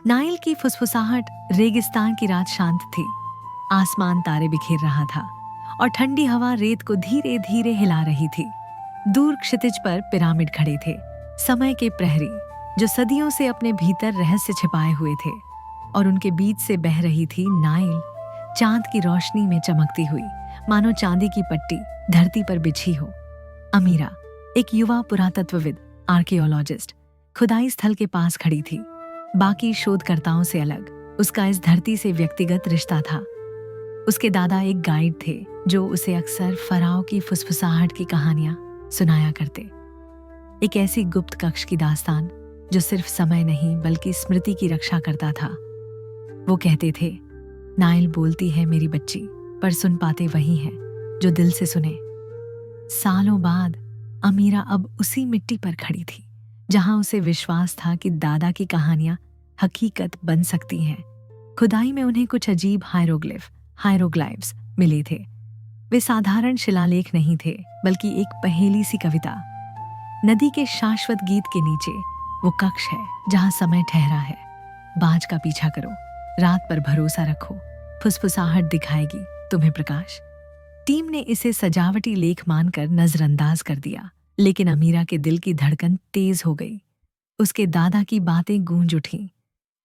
Nile की फुसफुसाहट। रेगिस्तान की रात शांत थी। आसमान तारे बिखेर रहा था और ठंडी हवा रेत को धीरे धीरे हिला रही थी। दूर क्षितिज पर पिरामिड खड़े थे, समय के प्रहरी, जो सदियों से अपने भीतर रहस्य छिपाए हुए थे। और उनके बीच से बह रही थी नाइल, चांद की रोशनी में चमकती हुई, मानो चांदी की पट्टी धरती पर बिछी हो। अमीरा, एक युवा पुरातत्वविद, आर्कियोलॉजिस्ट, खुदाई स्थल के पास खड़ी थी। बाकी शोधकर्ताओं से अलग उसका इस धरती से व्यक्तिगत रिश्ता था। उसके दादा एक गाइड थे जो उसे अक्सर फराओ की फुसफुसाहट की कहानियां सुनाया करते। एक ऐसी गुप्त कक्ष की दास्तान जो सिर्फ समय नहीं बल्कि स्मृति की रक्षा करता था। वो कहते थे, नाइल बोलती है मेरी बच्ची, पर सुन पाते वही है जो दिल से सुने। सालों बाद अमीरा अब उसी मिट्टी पर खड़ी थी जहां उसे विश्वास था कि दादा की कहानियां हकीकत बन सकती हैं। खुदाई में उन्हें कुछ अजीब हायरोग्लाइफ्स मिले थे। वे साधारण शिलालेख नहीं थे, बल्कि एक पहेली सी कविता। नदी के शाश्वत गीत के नीचे वो कक्ष है जहां समय ठहरा है। बाज का पीछा करो, रात पर भरोसा रखो, फुसफुसाहट दिखाएगी तुम्हें प्रकाश। टीम ने इसे सजावटी लेख मानकर नजरअंदाज कर दिया, लेकिन अमीरा के दिल की धड़कन तेज हो गई। उसके दादा की बातें गूंज उठीं।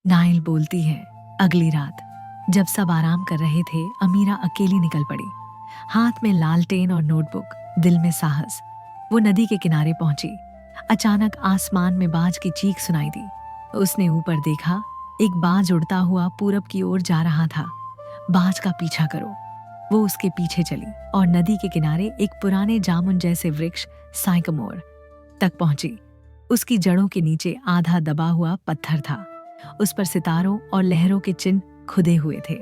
नाइल बोलती है, अगली रात जब सब आराम कर रहे थे, अमीरा अकेली निकल पड़ी, हाथ में लालटेन और नोटबुक, दिल में साहस। वो नदी के किनारे पहुंची। अचानक आसमान में बाज की चीख सुनाई दी। उसने ऊपर देखा, एक बाज उड़ता हुआ पूरब की ओर जा रहा था। बाज का पीछा करो। वो उसके पीछे चली और नदी के किनारे एक पुराने जामुन जैसे वृक्ष साइकमोर तक पहुंची। उसकी जड़ों के नीचे आधा दबा हुआ पत्थर था। उस पर सितारों और लहरों के चिन्ह खुदे हुए थे।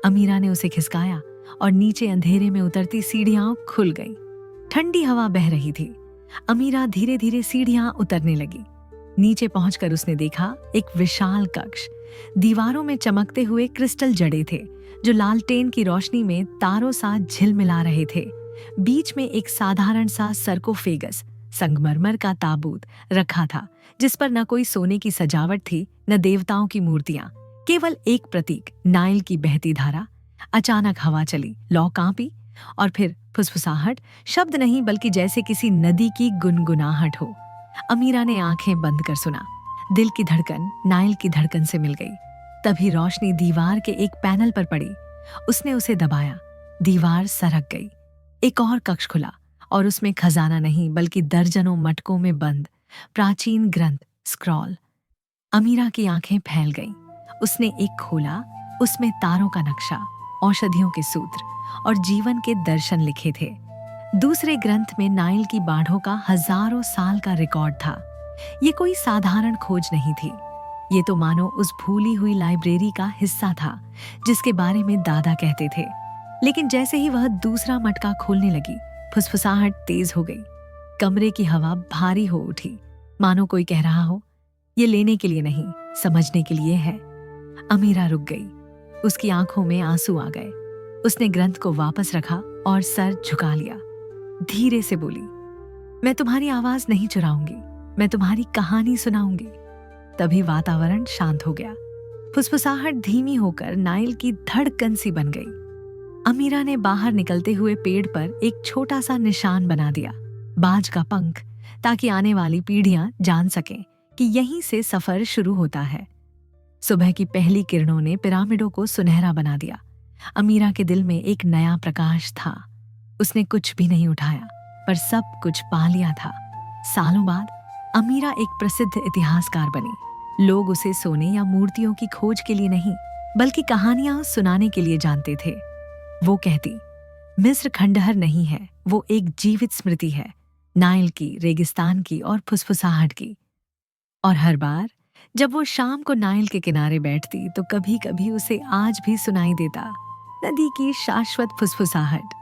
अमीरा ने उसे खिसकाया और नीचे अंधेरे में उतरती सीढ़ियां खुल गईं। ठंडी हवा बह रही थी। अमीरा धीरे धीरे सीढ़ियां उतरने लगी। नीचे पहुंचकर उसने देखा एक विशाल कक्ष। दीवारों में चमकते हुए क्रिस्टल जड़े थे जो लालटेन की रोशनी में तारों सा झिलमिला रहे थे। बीच में एक साधारण सा सर्कोफेगस, संगमरमर का ताबूत रखा था, जिस पर न कोई सोने की सजावट थी, न देवताओं की मूर्तियां, केवल एक प्रतीक, नाइल की बहती धारा। अचानक हवा चली, लौ कांपी और फिर फुसफुसाहट, शब्द नहीं बल्कि जैसे किसी नदी की गुनगुनाहट हो। अमीरा ने आंखें बंद कर सुना। दिल की धड़कन नाइल की धड़कन से मिल गई। तभी रोशनी दीवार के एक पैनल पर पड़ी। उसने उसे दबाया, दीवार सरक गई। एक और कक्ष खुला और उसमें खजाना नहीं बल्कि दर्जनों मटकों में बंद प्राचीन ग्रंथ, स्क्रॉल। अमीरा की आंखें फैल गईं। उसने एक खोला, उसमें तारों का नक्शा, औषधियों के सूत्र और जीवन के दर्शन लिखे थे। दूसरे ग्रंथ में नाइल की बाढ़ों का हजारों साल का रिकॉर्ड था। ये कोई साधारण खोज नहीं थी। ये तो मानो उस भूली हुई लाइब्रेरी का हिस्सा था जिसके बारे में दादा कहते थे। लेकिन जैसे ही वह दूसरा मटका खोलने लगी, फुसफुसाहट तेज हो गई। कमरे की हवा भारी हो उठी, मानो कोई कह रहा हो, ये लेने के लिए नहीं, समझने के लिए है। अमीरा रुक गई। उसकी आंखों में आंसू आ गए। उसने ग्रंथ को वापस रखा और सर झुका लिया। धीरे से बोली, मैं तुम्हारी आवाज नहीं चुराऊंगी, मैं तुम्हारी कहानी सुनाऊंगी। तभी वातावरण शांत हो गया। फुसफुसाहट धीमी होकर नाइल की धड़कन सी बन गई। अमीरा ने बाहर निकलते हुए पेड़ पर एक छोटा सा निशान बना दिया, बाज का पंख, ताकि आने वाली पीढ़ियां जान सकें कि यहीं से सफर शुरू होता है। सुबह की पहली किरणों ने पिरामिडों को सुनहरा बना दिया। अमीरा के दिल में एक नया प्रकाश था। उसने कुछ भी नहीं उठाया, पर सब कुछ पा लिया था। सालों बाद अमीरा एक प्रसिद्ध इतिहासकार बनी। लोग उसे सोने या मूर्तियों की खोज के लिए नहीं, बल्कि कहानियां सुनाने के लिए जानते थे। वो कहती, मिस्र खंडहर नहीं है, वो एक जीवित स्मृति है, नाइल की, रेगिस्तान की और फुसफुसाहट की। और हर बार जब वो शाम को नाइल के किनारे बैठती तो कभी कभी उसे आज भी सुनाई देता, नदी की शाश्वत फुसफुसाहट।